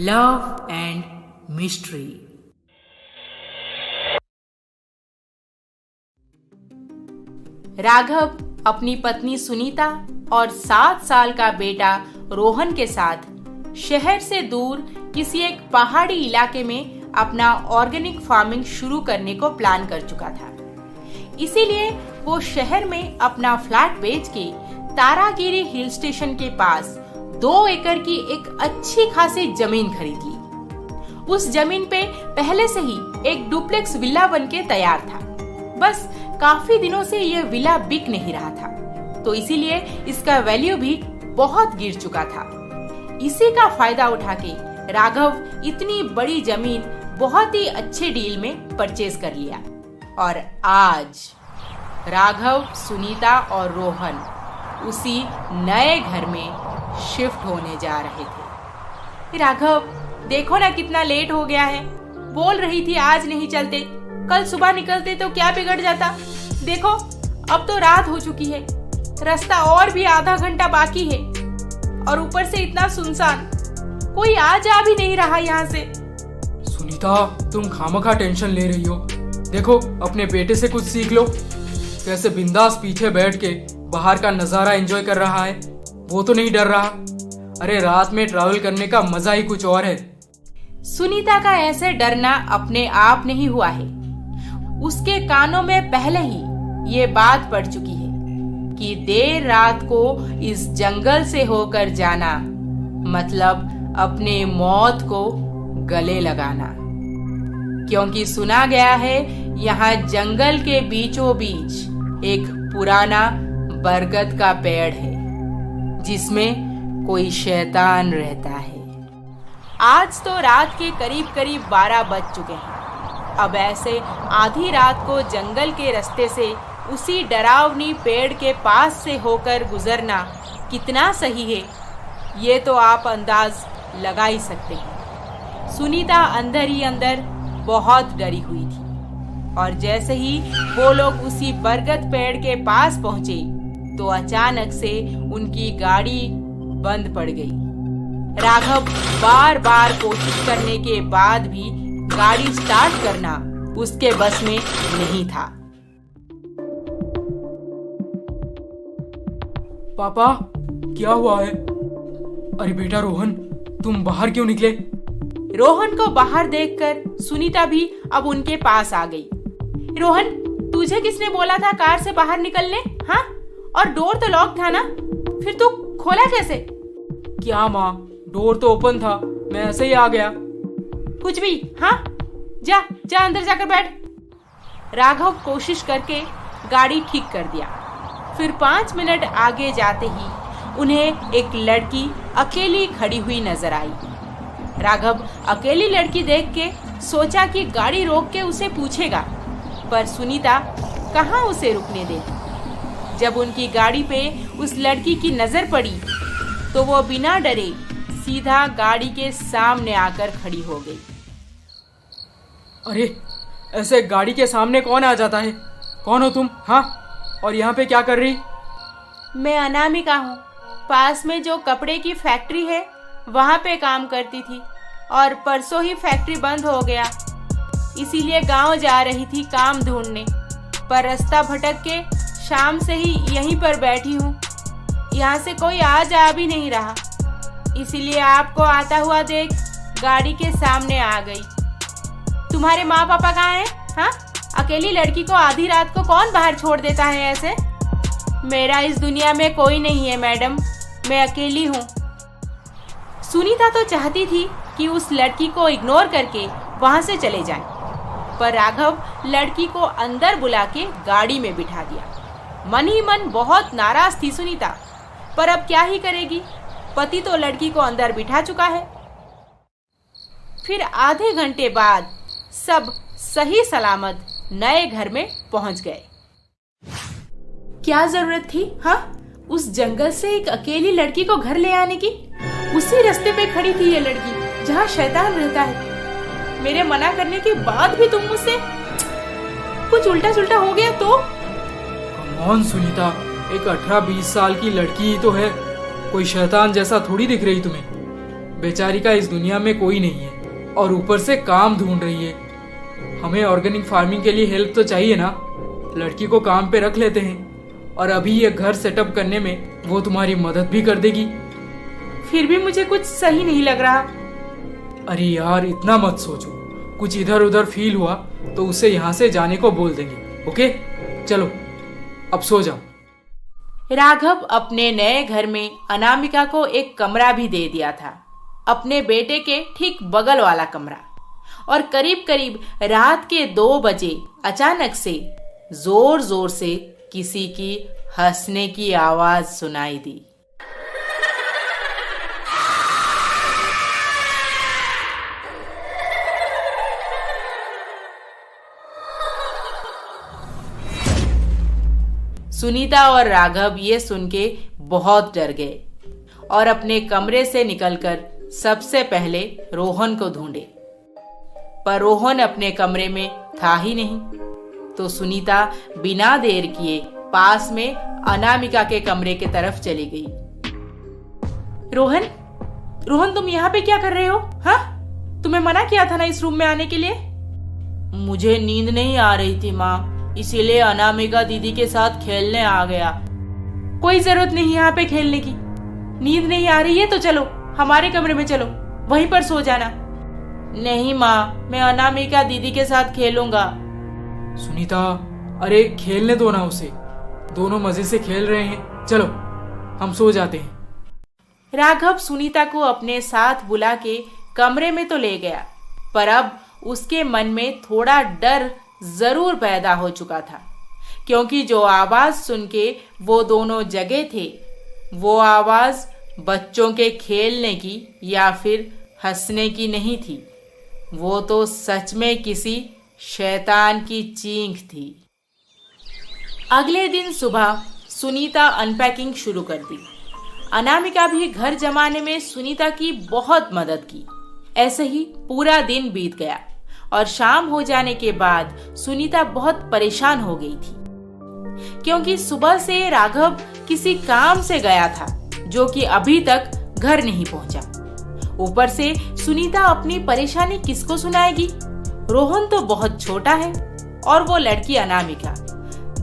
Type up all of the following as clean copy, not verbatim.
Love and mystery. Raghav अपनी पत्नी सुनीता और 7 साल का बेटा रोहन के साथ शहर से दूर किसी एक पहाड़ी इलाके में अपना ऑर्गेनिक फार्मिंग शुरू करने को प्लान कर चुका था। इसीलिए वो शहर में अपना फ्लैट बेच के तारागिरी हिल स्टेशन के पास 2 एकड़ की एक अच्छी खासी जमीन खरीद ली। उस जमीन पे पहले से ही एक डुप्लेक्स विला बनके तैयार था। बस काफी दिनों से यह विला बिक नहीं रहा था, तो इसीलिए इसका वैल्यू भी बहुत गिर चुका था। इसी का फायदा उठा के राघव इतनी बड़ी जमीन बहुत ही अच्छे डील में परचेज कर लिया। और आज राघव, सुनीता और रोहन उसी नए घर में शिफ्ट होने जा रहे थे। राघव, देखो ना कितना लेट हो गया है। बोल रही थी आज नहीं चलते, कल सुबह निकलते तो क्या बिगड़ जाता। देखो अब तो रात हो चुकी है, रास्ता और भी आधा घंटा बाकी है और ऊपर से इतना सुनसान, कोई आ जा भी नहीं रहा यहाँ से। सुनीता, तुम खामखा टेंशन ले रही हो। देखो अपने बेटे से कुछ सीख लो, कैसे बिंदास पीछे बैठ के बाहर का नजारा एंजॉय कर रहा है। वो तो नहीं डर रहा। अरे रात में ट्रैवल करने का मजा ही कुछ और है। सुनीता का ऐसे डरना अपने आप नहीं हुआ है। उसके कानों में पहले ही ये बात पड़ चुकी है कि देर रात को इस जंगल से होकर जाना मतलब अपने मौत को गले लगाना। क्योंकि सुना गया है यहाँ जंगल के बीचों बीच एक पुराना बरगद का पेड़ है जिसमें कोई शैतान रहता है। आज तो रात के करीब करीब 12 बज चुके हैं। अब ऐसे आधी रात को जंगल के रास्ते से उसी डरावनी पेड़ के पास से होकर गुजरना कितना सही है, ये तो आप अंदाज लगा ही सकते हैं। सुनीता अंदर ही अंदर बहुत डरी हुई थी और जैसे ही वो लोग उसी बरगद पेड़ के पास पहुंचे तो अचानक से उनकी गाड़ी बंद पड़ गई। राघव बार बार कोशिश करने के बाद भी गाड़ी स्टार्ट करना उसके बस में नहीं था। पापा, क्या हुआ है? अरे बेटा रोहन, तुम बाहर क्यों निकले? रोहन को बाहर देखकर सुनीता भी अब उनके पास आ गई। रोहन, तुझे किसने बोला था कार से बाहर निकलने? हाँ, और डोर तो लॉक था ना, फिर तू खोला कैसे? क्या माँ, डोर तो ओपन था, मैं ऐसे ही आ गया। कुछ भी। हाँ, जा जा अंदर जाकर बैठ। राघव कोशिश करके गाड़ी ठीक कर दिया। फिर 5 मिनट आगे जाते ही उन्हें एक लड़की अकेली खड़ी हुई नजर आई। राघव अकेली लड़की देख के सोचा कि गाड़ी रोक के उसे पूछेगा, पर सुनीता कहाँ उसे रुकने देती। जब उनकी गाड़ी पे उस लड़की की नजर पड़ी तो वो बिना डरे सीधा गाड़ी के सामने आकर खड़ी हो गई। अरे ऐसे गाड़ी के सामने कौन आ जाता है? कौन हो तुम? हाँ, और यहाँ पे क्या कर रही? मैं अनामिका हूँ। पास में जो कपड़े की फैक्ट्री है वहाँ पे काम करती थी और परसों ही फैक्ट्री बंद हो गया, इसीलिए गांव जा रही थी काम ढूंढने, पर रास्ता भटक के शाम से ही यहीं पर बैठी हूँ। यहाँ से कोई आ जा भी नहीं रहा, इसीलिए आपको आता हुआ देख गाड़ी के सामने आ गई। तुम्हारे माँ पापा कहाँ हैं? हाँ, अकेली लड़की को आधी रात को कौन बाहर छोड़ देता है ऐसे? मेरा इस दुनिया में कोई नहीं है मैडम, मैं अकेली हूँ। सुनीता तो चाहती थी कि उस लड़की को इग्नोर करके वहां से चले जाएं, पर राघव लड़की को अंदर बुला के गाड़ी में बिठा दिया। मन ही मन बहुत नाराज थी सुनीता, पर अब क्या ही करेगी, पति तो लड़की को अंदर बिठा चुका है। फिर आधे घंटे बाद सब सही सलामत नए घर में पहुंच गए। क्या जरूरत थी हाँ उस जंगल से एक अकेली लड़की को घर ले आने की? उसी रास्ते पे खड़ी थी ये लड़की जहाँ शैतान रहता है। मेरे मना करने के बाद भी तुम मुझसे कुछ उल्टा सुल्टा हो गया तो? कौन सुनीता, एक 18-20 साल की लड़की ही तो है, कोई शैतान जैसा थोड़ी दिख रही तुम्हें। बेचारी का इस दुनिया में कोई नहीं है और ऊपर से काम ढूंढ रही है। हमें ऑर्गेनिक फार्मिंग के लिए हेल्प तो चाहिए ना। लड़की को काम पे रख लेते हैं और अभी ये घर सेटअप करने में वो तुम्हारी मदद भी कर देगी। फिर भी मुझे कुछ सही नहीं लग रहा। अरे यार, इतना मत सोचो। कुछ इधर उधर फील हुआ तो उसे यहाँ से जाने को बोल देंगे। ओके, चलो अब सो जाओ। राघव अपने नए घर में अनामिका को एक कमरा भी दे दिया था, अपने बेटे के ठीक बगल वाला कमरा। और करीब करीब रात के 2 बजे अचानक से जोर जोर से किसी की हंसने की आवाज सुनाई दी। सुनीता और राघव ये सुन के बहुत डर गए और अपने कमरे से निकलकर सबसे पहले रोहन को ढूंढे, पर रोहन अपने कमरे में था ही नहीं। तो सुनीता बिना देर किए पास में अनामिका के कमरे के तरफ चली गई। रोहन, रोहन, तुम यहाँ पे क्या कर रहे हो? हाँ, तुम्हें मना किया था ना इस रूम में आने के लिए। मुझे नींद नहीं आ रही थी माँ, इसीलिए अनामिका दीदी के साथ खेलने आ गया। कोई जरूरत नहीं यहाँ पे खेलने की। नींद नहीं आ रही है तो चलो हमारे कमरे में चलो, वहीं पर सो जाना। नहीं माँ, मैं अनामिका दीदी के साथ खेलूंगा। सुनीता, अरे खेलने दो ना उसे, दोनों मजे से खेल रहे हैं। चलो हम सो जाते हैं। राघव सुनीता को अपने साथ बुला के कमरे में तो ले गया, पर अब उसके मन में थोड़ा डर जरूर पैदा हो चुका था, क्योंकि जो आवाज सुन के वो दोनों जगे थे वो आवाज बच्चों के खेलने की या फिर हंसने की नहीं थी। वो तो सच में किसी शैतान की चीख थी। अगले दिन सुबह सुनीता अनपैकिंग शुरू कर दी। अनामिका भी घर जमाने में सुनीता की बहुत मदद की। ऐसे ही पूरा दिन बीत गया और शाम हो जाने के बाद सुनीता बहुत परेशान हो गई थी, क्योंकि सुबह से राघव किसी काम से गया था जो कि अभी तक घर नहीं पहुंचा। ऊपर से सुनीता अपनी परेशानी किसको सुनाएगी? रोहन तो बहुत छोटा है और वो लड़की अनामिका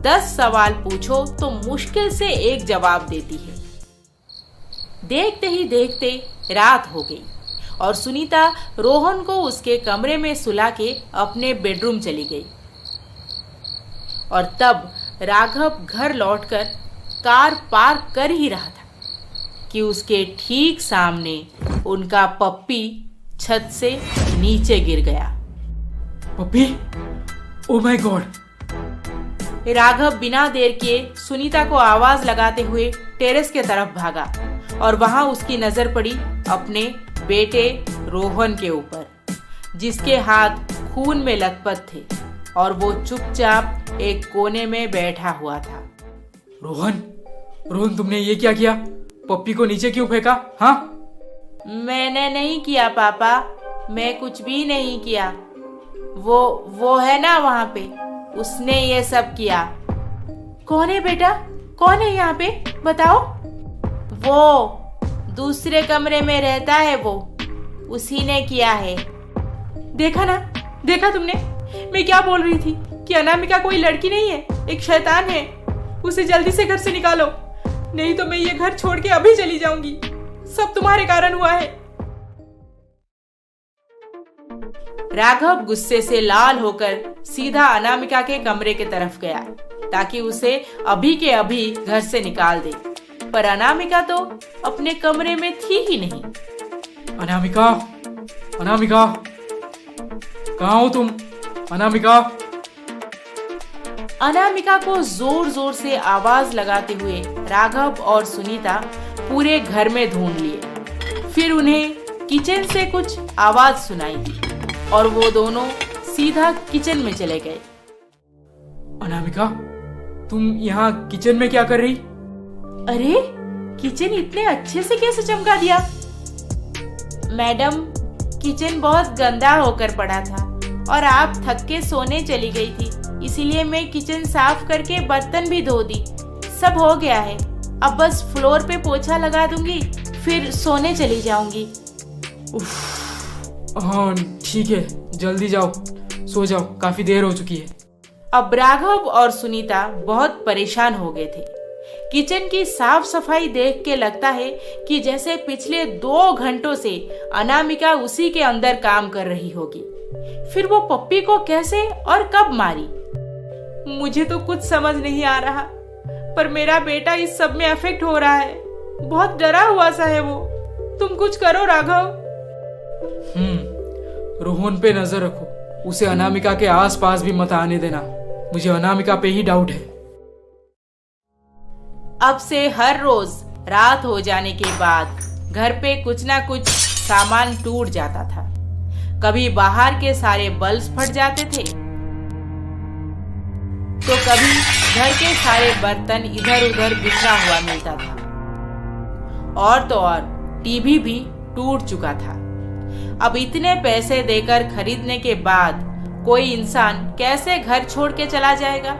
10 सवाल पूछो तो मुश्किल से एक जवाब देती है। देखते ही देखते रात हो गई और सुनीता रोहन को उसके कमरे में सुला के अपने बेडरूम चली गई। और तब राघव घर लौटकर कार पार्क कर ही रहा था कि उसके ठीक सामने उनका पप्पी छत से नीचे गिर गया। पप्पी, ओ माय गॉड! राघव बिना देर किए सुनीता को आवाज लगाते हुए टेरेस के तरफ भागा और वहां उसकी नजर पड़ी अपने बेटे रोहन के ऊपर, जिसके हाथ खून में लथपथ थे और वो चुपचाप एक कोने में बैठा हुआ था। रोहन, रोहन, तुमने ये क्या किया? पप्पी को नीचे क्यों फेंका? हाँ? मैंने नहीं किया पापा, मैं कुछ भी नहीं किया। वो है ना वहाँ पे, उसने ये सब किया। कौन है बेटा? कौन है यहाँ पे? बताओ। वो दूसरे कमरे में रहता है, वो उसी ने किया है। देखा ना, देखा तुमने? मैं क्या बोल रही थी कि अनामिका कोई लड़की नहीं है, एक शैतान है। उसे जल्दी से घर से निकालो, नहीं तो मैं ये घर छोड़ के अभी चली जाऊंगी। सब तुम्हारे कारण हुआ है। राघव गुस्से से लाल होकर सीधा अनामिका के कमरे के तरफ गया ताकि उसे अभी के अभी घर से निकाल दे, पर अनामिका तो अपने कमरे में थी ही नहीं। अनामिका, अनामिका, कहाँ हो तुम? अनामिका! अनामिका को जोर जोर से आवाज लगाते हुए राघव और सुनीता पूरे घर में ढूंढ लिए। फिर उन्हें किचन से कुछ आवाज सुनाई दी और वो दोनों सीधा किचन में चले गए। अनामिका, तुम यहाँ किचन में क्या कर रही? अरे, किचन इतने अच्छे से कैसे चमका दिया? मैडम, किचन बहुत गंदा होकर पड़ा था और आप थक के सोने चली गई थी, इसीलिए मैं किचन साफ करके बर्तन भी धो दी। सब हो गया है, अब बस फ्लोर पे पोछा लगा दूंगी, फिर सोने चली जाऊंगी। हाँ ठीक है, जल्दी जाओ, सो जाओ, काफी देर हो चुकी है। अब राघव और सुनीता बहुत परेशान हो गए थे। किचन की साफ सफाई देख के लगता है कि जैसे पिछले 2 घंटों से अनामिका उसी के अंदर काम कर रही होगी। फिर वो पप्पी को कैसे और कब मारी? मुझे तो कुछ समझ नहीं आ रहा, पर मेरा बेटा इस सब में अफेक्ट हो रहा है। बहुत डरा हुआ सा है वो। तुम कुछ करो राघव। रोहन पे नजर रखो, उसे अनामिका के आसपास भी मत आने देना। मुझे अनामिका पे ही डाउट है। अब से हर रोज रात हो जाने के बाद घर पे कुछ ना कुछ सामान टूट जाता था। कभी बाहर के सारे बल्ब फट जाते थे, तो कभी घर के सारे बर्तन इधर उधर बिखरा हुआ मिलता था। और तो और टीवी भी टूट चुका था। अब इतने पैसे देकर खरीदने के बाद कोई इंसान कैसे घर छोड़ के चला जाएगा?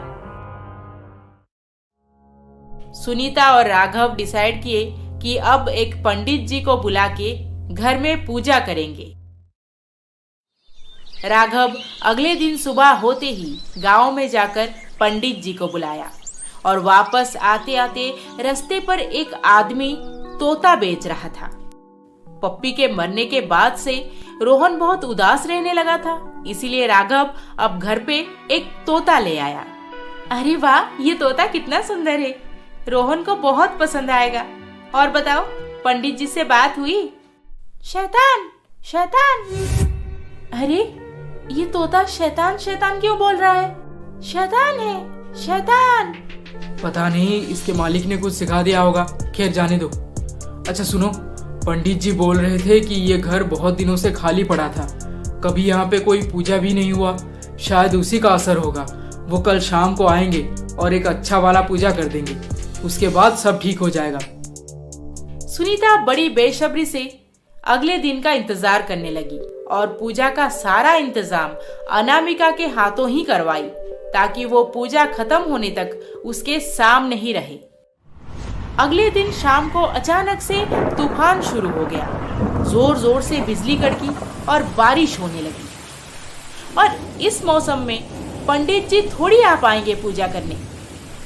सुनीता और राघव डिसाइड किए कि अब एक पंडित जी को बुला के घर में पूजा करेंगे। राघव अगले दिन सुबह होते ही गांव में जाकर पंडित जी को बुलाया और वापस आते आते रास्ते पर एक आदमी तोता बेच रहा था। पप्पी के मरने के बाद से रोहन बहुत उदास रहने लगा था, इसीलिए राघव अब घर पे एक तोता ले आया। अरे वाह, ये तोता कितना सुंदर है, रोहन को बहुत पसंद आएगा। और बताओ, पंडित जी से बात हुई? शैतान शैतान। अरे ये तोता शैतान शैतान क्यों बोल रहा है? शैतान है, शैतान। पता नहीं, इसके मालिक ने कुछ सिखा दिया होगा। खैर जाने दो। अच्छा सुनो, पंडित जी बोल रहे थे कि ये घर बहुत दिनों से खाली पड़ा था, कभी यहाँ पे कोई पूजा भी नहीं हुआ। शायद उसी का असर होगा। वो कल शाम को आएंगे और एक अच्छा वाला पूजा कर देंगे, उसके बाद सब ठीक हो जाएगा। सुनीता बड़ी बेसब्री से अगले दिन का इंतजार करने लगी और पूजा का सारा इंतजाम अनामिका के हाथों ही करवाई, ताकि वो पूजा खत्म होने तक उसके सामने ही रहे। अगले दिन शाम को अचानक से तूफान शुरू हो गया। जोर जोर से बिजली कड़की और बारिश होने लगी। और इस मौसम में पंडित जी थोड़ी आ पाएंगे पूजा करने।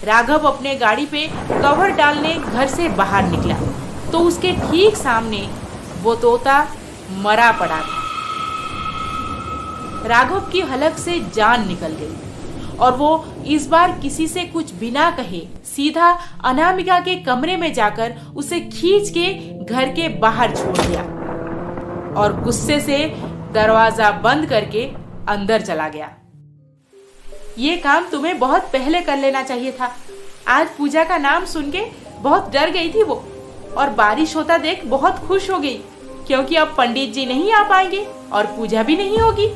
राघव अपने गाड़ी पे कवर डालने घर से बाहर निकला तो उसके ठीक सामने वो तोता मरा पड़ा था। राघव की हलक से जान निकल गई और वो इस बार किसी से कुछ बिना कहे सीधा अनामिका के कमरे में जाकर उसे खींच के घर के बाहर छोड़ दिया और गुस्से से दरवाजा बंद करके अंदर चला गया। ये काम तुम्हें बहुत पहले कर लेना चाहिए था। आज पूजा का नाम सुन के बहुत डर गई थी वो, और बारिश होता देख बहुत खुश हो गई, क्योंकि अब पंडित जी नहीं आ पाएंगे और पूजा भी नहीं होगी।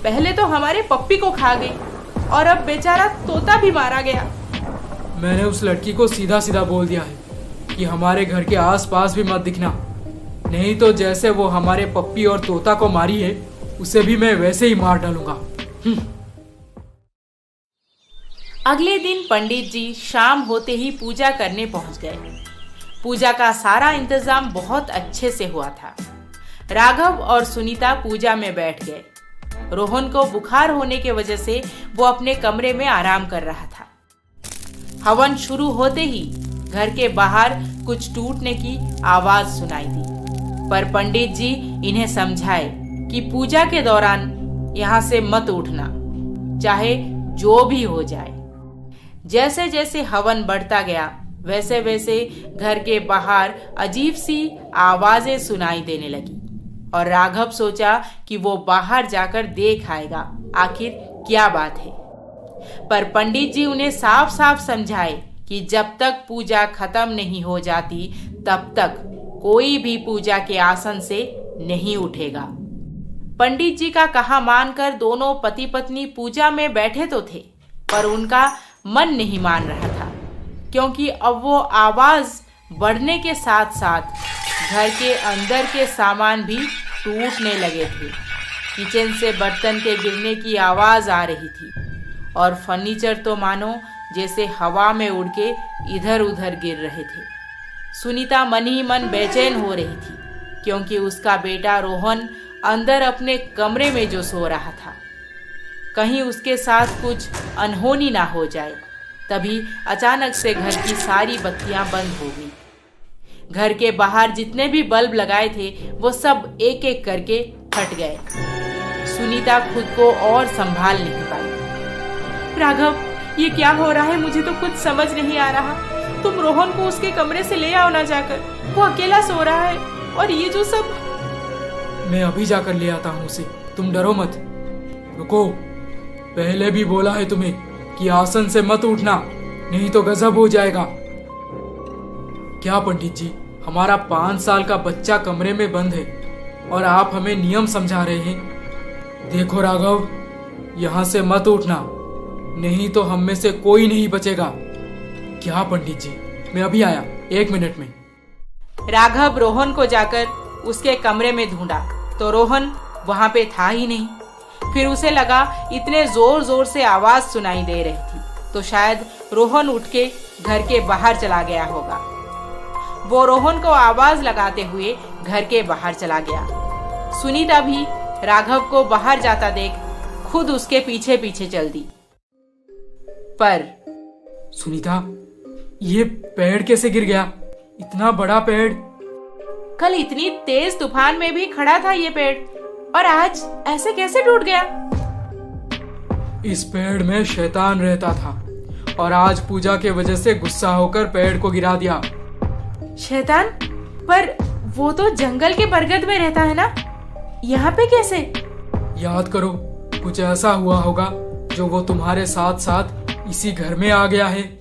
पहले तो हमारे पप्पी को खा गई और अब बेचारा तोता भी मारा गया। मैंने उस लड़की को सीधा सीधा बोल दिया है कि हमारे घर के आसपास भी मत दिखना, नहीं तो जैसे वो हमारे पप्पी और तोता को मारी है उसे भी मैं वैसे ही मार डालूंगा। अगले दिन पंडित जी शाम होते ही पूजा करने पहुंच गए। पूजा का सारा इंतजाम बहुत अच्छे से हुआ था। राघव और सुनीता पूजा में बैठ गए। रोहन को बुखार होने की वजह से वो अपने कमरे में आराम कर रहा था। हवन शुरू होते ही घर के बाहर कुछ टूटने की आवाज सुनाई दी, पर पंडित जी इन्हें समझाए कि पूजा के दौरान यहाँ से मत उठना, चाहे जो भी हो जाए। जैसे जैसे हवन बढ़ता गया वैसे वैसे घर के बाहर अजीब सी आवाजें सुनाई देने लगी और राघव सोचा कि वो बाहर जाकर देख आएगा आखिर क्या बात है। पर पंडित जी उन्हें साफ साफ समझाए कि जब तक पूजा खत्म नहीं हो जाती तब तक कोई भी पूजा के आसन से नहीं उठेगा। पंडित जी का कहा मानकर दोनों पति पत्नी पूजा में बैठे तो थे, पर उनका मन नहीं मान रहा था, क्योंकि अब वो आवाज बढ़ने के साथ साथ घर के अंदर के सामान भी टूटने लगे थे। किचन से बर्तन के गिरने की आवाज आ रही थी और फर्नीचर तो मानो जैसे हवा में उड़ के इधर उधर गिर रहे थे। सुनीता मन ही मन बेचैन हो रही थी क्योंकि उसका बेटा रोहन अंदर अपने कमरे में जो सो रहा था। कहीं उसके साथ कुछ अनहोनी ना हो जाए। तभी अचानक से घर की सारी बत्तियां बंद हो गई। घर के बाहर जितने भी बल्ब लगाए थे वो सब एक एक करके फट गए। सुनीता खुद को और संभाल नहीं पाई। राघव, ये क्या हो रहा है? मुझे तो कुछ समझ नहीं आ रहा। तुम रोहन को उसके कमरे से ले आओ ना जाकर, वो अकेला सो रहा है। और ये जो सब। मैं अभी जाकर ले आता हूँ उसे, तुम डरो मत। रुको, पहले भी बोला है तुम्हें कि आसन से मत उठना, नहीं तो गजब हो जाएगा। क्या पंडित जी, हमारा 5 साल का बच्चा कमरे में बंद है और आप हमें नियम समझा रहे हैं। देखो राघव, यहाँ से मत उठना, नहीं तो हम में से कोई नहीं बचेगा। क्या पंडित जी, मैं अभी आया, 1 मिनट में। राघव रोहन को जाकर उसके कमरे में ढूंढा तो रोहन वहां पे था ही नहीं। फिर उसे लगा इतने जोर जोर से आवाज सुनाई दे रही थी तो शायद रोहन उठ के घर के बाहर चला गया होगा। वो रोहन को आवाज लगाते हुए घर के बाहर चला गया। सुनीता भी राघव को बाहर जाता देख खुद उसके पीछे पीछे चल दी। पर सुनीता, ये पेड़ कैसे गिर गया? इतना बड़ा पेड़। कल इतनी तेज तूफान में भी खड़ा था ये पेड़, और आज ऐसे कैसे टूट गया? इस पेड़ में शैतान रहता था और आज पूजा के वजह से गुस्सा होकर पेड़ को गिरा दिया। शैतान? पर वो तो जंगल के बरगद में रहता है ना, यहाँ पे कैसे? याद करो, कुछ ऐसा हुआ होगा जो वो तुम्हारे साथ साथ इसी घर में आ गया है।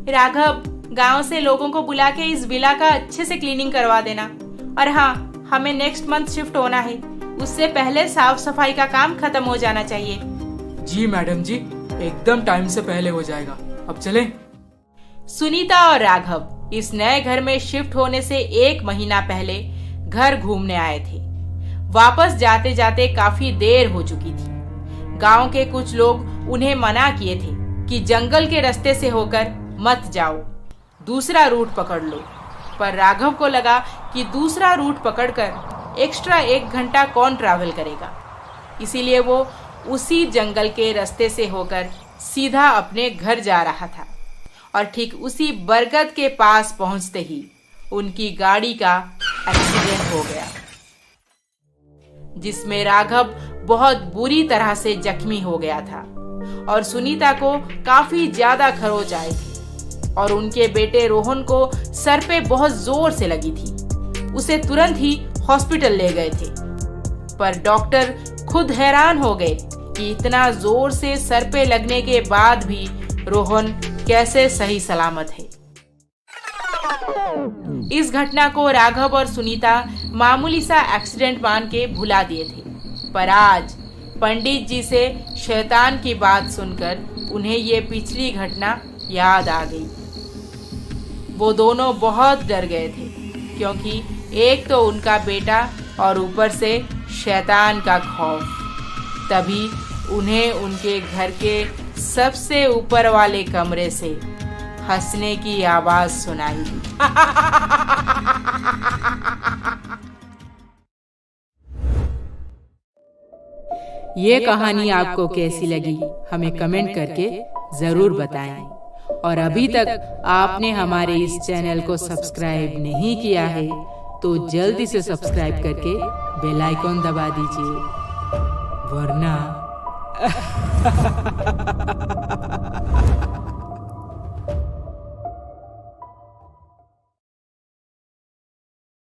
राघव, गांव से लोगों को बुला के इस विला का अच्छे से क्लीनिंग करवा देना। और हाँ, हमें नेक्स्ट मंथ शिफ्ट होना है, उससे पहले साफ सफाई का काम खत्म हो जाना चाहिए। जी मैडम जी, एकदम टाइम से पहले हो जाएगा। अब चलें? सुनीता और राघव इस नए घर में शिफ्ट होने से 1 महीना पहले घर घूमने आए थे। वापस जाते जाते काफी देर हो चुकी थी। गांव के कुछ लोग उन्हें मना किए थे कि जंगल के रास्ते से होकर मत जाओ, दूसरा रूट पकड़ लो। पर राघव को लगा कि दूसरा रूट पकड़कर एक्स्ट्रा 1 घंटा कौन ट्रैवल करेगा, इसीलिए वो उसी जंगल के रास्ते से होकर सीधा अपने घर जा रहा था। और ठीक उसी बरगद के पास पहुंचते ही उनकी गाड़ी का एक्सीडेंट हो गया, जिसमें राघव बहुत बुरी तरह से जख्मी हो गया था और सुनीता को काफी ज्यादा खरोच आई थी। और उनके बेटे रोहन को सर पे बहुत जोर से लगी थी। उसे तुरंत ही हॉस्पिटल ले गए थे, पर डॉक्टर खुद हैरान हो गए कि इतना जोर से सर पे लगने के बाद भी रोहन कैसे सही सलामत है। इस घटना को राघव और सुनीता मामूली सा एक्सीडेंट मान के भुला दिए थे, पर आज पंडित जी से शैतान की बात सुनकर उन्हें ये पिछली घटना याद आ गई। वो दोनों बहुत डर गए थे, क्योंकि एक तो उनका बेटा और ऊपर से शैतान का खौफ। तभी उन्हें उनके घर के सबसे ऊपर वाले कमरे से हंसने की आवाज सुनाई दी। ये कहानी आपको कैसी लगी हमें कमेंट करके जरूर बताएं। और अभी तक आपने हमारे इस चैनल को सब्सक्राइब नहीं किया है तो जल्दी से सब्सक्राइब करके बेल आइकॉन दबा दीजिए, वरना